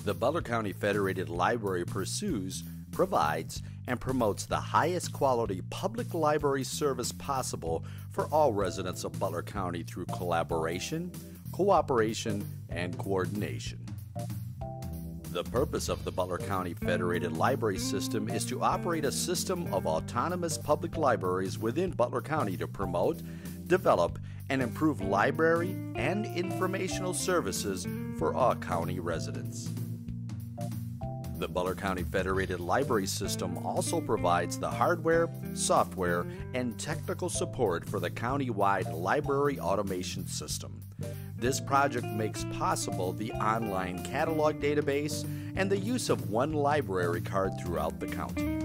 The Butler County Federated Library pursues, provides, and promotes the highest quality public library service possible for all residents of Butler County through collaboration, cooperation, and coordination. The purpose of the Butler County Federated Library System is to operate a system of autonomous public libraries within Butler County to promote, develop, and improve library and informational services for all county residents. The Butler County Federated Library System also provides the hardware, software, and technical support for the county-wide library automation system. This project makes possible the online catalog database and the use of one library card throughout the county.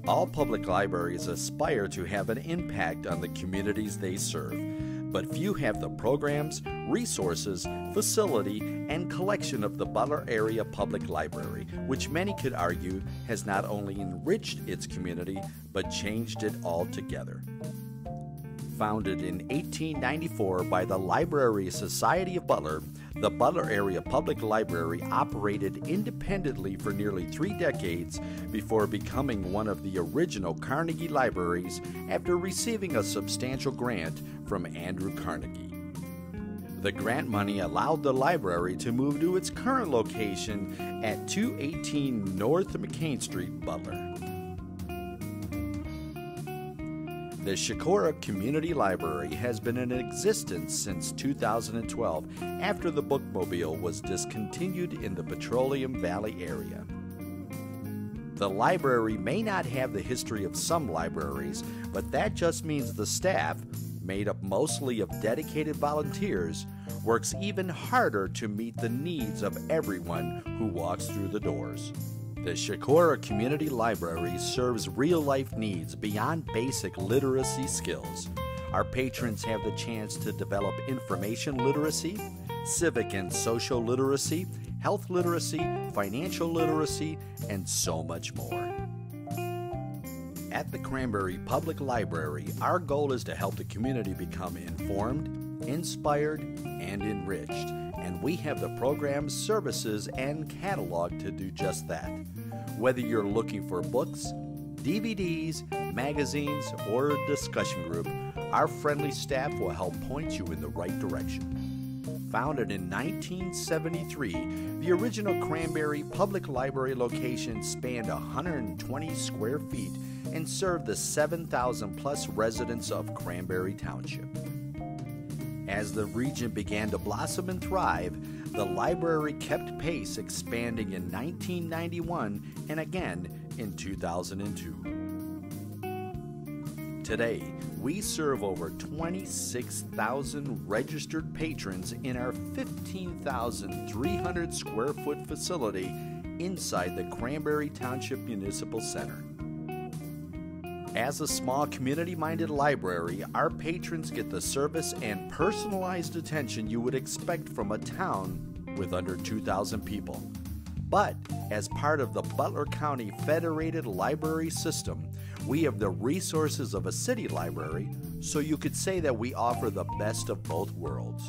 All public libraries aspire to have an impact on the communities they serve, but few have the programs, resources, facility, and collection of the Butler Area Public Library, which many could argue has not only enriched its community, but changed it altogether. Founded in 1894 by the Library Society of Butler, the Butler Area Public Library operated independently for nearly 3 decades before becoming one of the original Carnegie libraries after receiving a substantial grant from Andrew Carnegie. The grant money allowed the library to move to its current location at 218 North McCain Street, Butler. The Shakora Community Library has been in existence since 2012 after the bookmobile was discontinued in the Petroleum Valley area. The library may not have the history of some libraries, but that just means the staff, made up mostly of dedicated volunteers, works even harder to meet the needs of everyone who walks through the doors. The Shakora Community Library serves real-life needs beyond basic literacy skills. Our patrons have the chance to develop information literacy, civic and social literacy, health literacy, financial literacy, and so much more. At the Cranberry Public Library, our goal is to help the community become informed, inspired, and enriched, and we have the programs, services, and catalog to do just that. Whether you're looking for books, DVDs, magazines, or a discussion group, our friendly staff will help point you in the right direction. Founded in 1973, the original Cranberry Public Library location spanned 120 square feet and served the 7,000 plus residents of Cranberry Township. As the region began to blossom and thrive, the library kept pace, expanding in 1991 and again in 2002. Today, we serve over 26,000 registered patrons in our 15,300 square foot facility inside the Cranberry Township Municipal Center. As a small community-minded library, our patrons get the service and personalized attention you would expect from a town with under 2,000 people. But as part of the Butler County Federated Library System, we have the resources of a city library, so you could say that we offer the best of both worlds.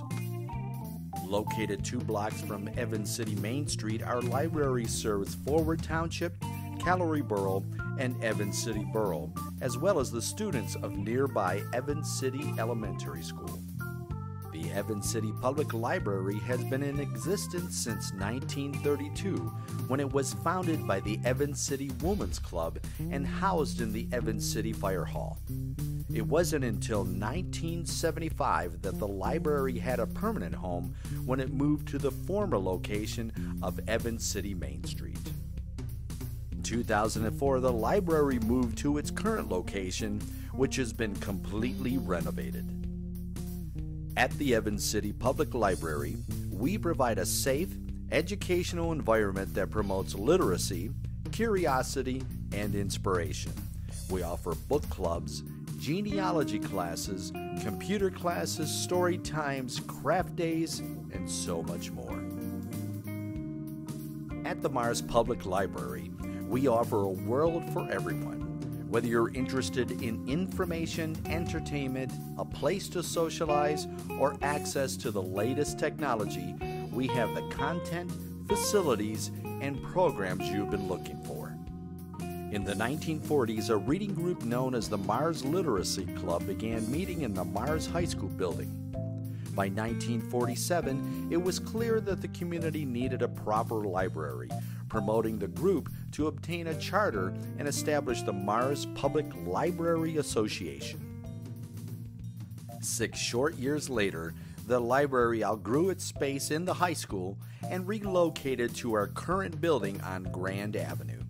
Located 2 blocks from Evans City Main Street, our library serves Forward Township, Callery Borough, and Evans City Borough, as well as the students of nearby Evans City Elementary School. The Evans City Public Library has been in existence since 1932, when it was founded by the Evans City Women's Club and housed in the Evans City Fire Hall. It wasn't until 1975 that the library had a permanent home when it moved to the former location of Evans City Main Street. In 2004, the library moved to its current location, which has been completely renovated. At the Evans City Public Library, we provide a safe, educational environment that promotes literacy, curiosity, and inspiration. We offer book clubs, genealogy classes, computer classes, story times, craft days, and so much more. At the Mars Public Library, we offer a world for everyone. Whether you're interested in information, entertainment, a place to socialize, or access to the latest technology, we have the content, facilities, and programs you've been looking for. In the 1940s, a reading group known as the Mars Literacy Club began meeting in the Mars High School building. By 1947, it was clear that the community needed a proper library, promoting the group to obtain a charter and establish the Mars Public Library Association. 6 short years later, the library outgrew its space in the high school and relocated to our current building on Grand Avenue.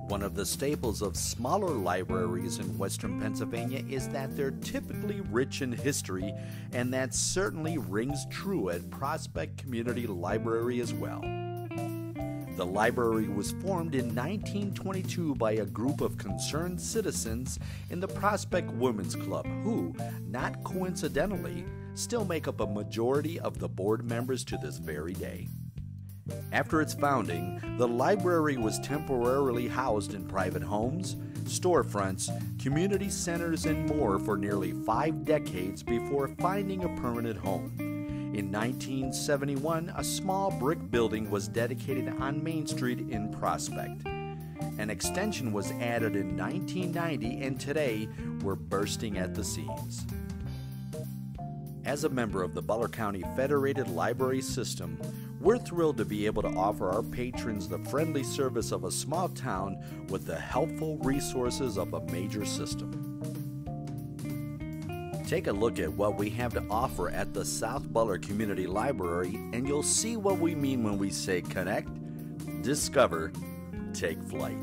One of the staples of smaller libraries in Western Pennsylvania is that they're typically rich in history, and that certainly rings true at Prospect Community Library as well. The library was formed in 1922 by a group of concerned citizens in the Prospect Women's Club who, not coincidentally, still make up a majority of the board members to this very day. After its founding, the library was temporarily housed in private homes, storefronts, community centers, and more for nearly 5 decades before finding a permanent home. In 1971, a small brick building was dedicated on Main Street in Prospect. An extension was added in 1990, and today we're bursting at the seams. As a member of the Butler County Federated Library System, we're thrilled to be able to offer our patrons the friendly service of a small town with the helpful resources of a major system. Take a look at what we have to offer at the South Butler Community Library, and you'll see what we mean when we say connect, discover, take flight.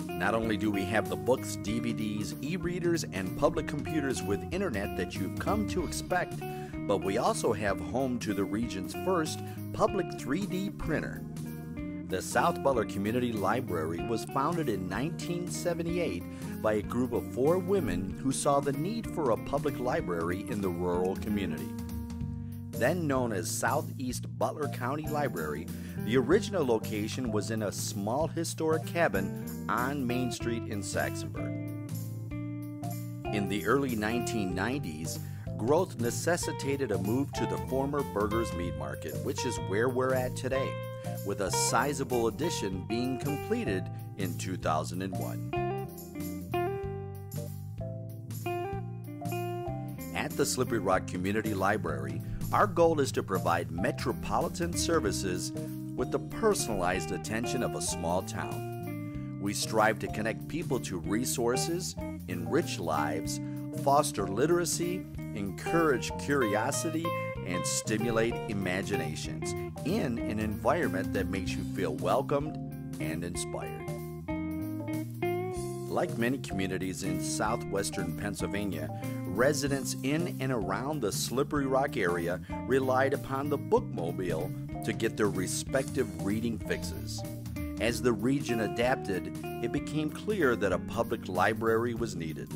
Not only do we have the books, DVDs, e-readers, and public computers with internet that you've come to expect, but we also have home to the region's first public 3D printer. The South Butler Community Library was founded in 1978 by a group of 4 women who saw the need for a public library in the rural community. Then known as Southeast Butler County Library, the original location was in a small historic cabin on Main Street in Saxonburg. In the early 1990s, growth necessitated a move to the former Burgers Meat Market, which is where we're at today, with a sizable addition being completed in 2001. At the Slippery Rock Community Library, our goal is to provide metropolitan services with the personalized attention of a small town. We strive to connect people to resources, enrich lives, foster literacy, encourage curiosity, and stimulate imaginations in an environment that makes you feel welcomed and inspired. Like many communities in southwestern Pennsylvania, residents in and around the Slippery Rock area relied upon the bookmobile to get their respective reading fixes. As the region adapted, it became clear that a public library was needed.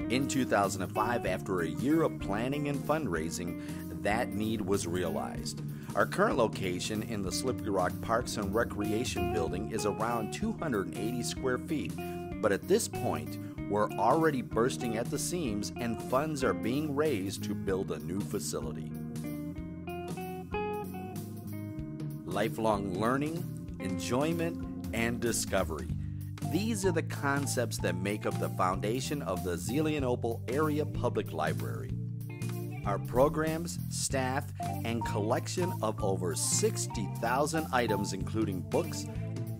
In 2005, after a year of planning and fundraising, that need was realized. Our current location in the Slippery Rock Parks and Recreation Building is around 280 square feet, but at this point, we're already bursting at the seams and funds are being raised to build a new facility. Lifelong learning, enjoyment, and discovery. These are the concepts that make up the foundation of the Zelienople Area Public Library. Our programs, staff, and collection of over 60,000 items including books,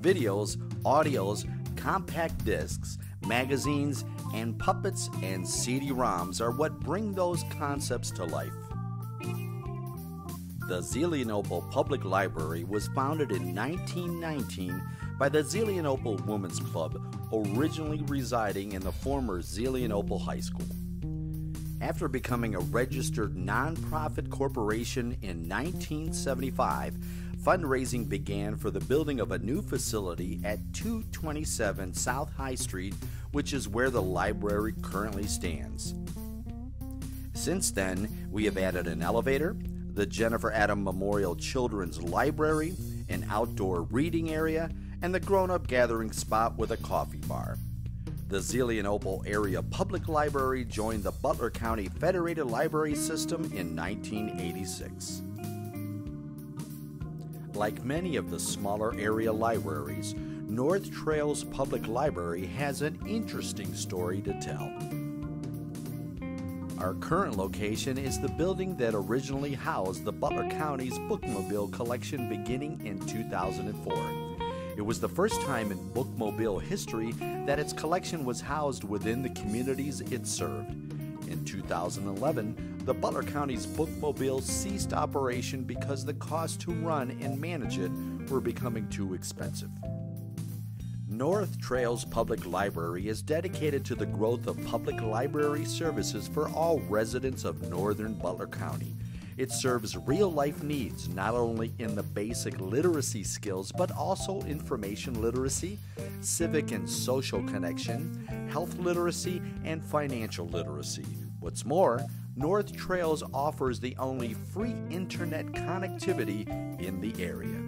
videos, audios, compact discs, magazines, and puppets and CD-ROMs are what bring those concepts to life. The Zelienople Public Library was founded in 1919 by the Zelienople Women's Club, originally residing in the former Zelienople High School. After becoming a registered nonprofit corporation in 1975, fundraising began for the building of a new facility at 227 South High Street, which is where the library currently stands. Since then, we have added an elevator, the Jennifer Adam Memorial Children's Library, an outdoor reading area, and the grown-up gathering spot with a coffee bar. The Zelienople Area Public Library joined the Butler County Federated Library System in 1986. Like many of the smaller area libraries, North Trails Public Library has an interesting story to tell. Our current location is the building that originally housed the Butler County's bookmobile collection beginning in 2004. It was the first time in bookmobile history that its collection was housed within the communities it served. In 2011, the Butler County's bookmobile ceased operation because the costs to run and manage it were becoming too expensive. North Trails Public Library is dedicated to the growth of public library services for all residents of northern Butler County. It serves real-life needs not only in the basic literacy skills but also information literacy, civic and social connection, health literacy, and financial literacy. What's more, North Trails offers the only free internet connectivity in the area.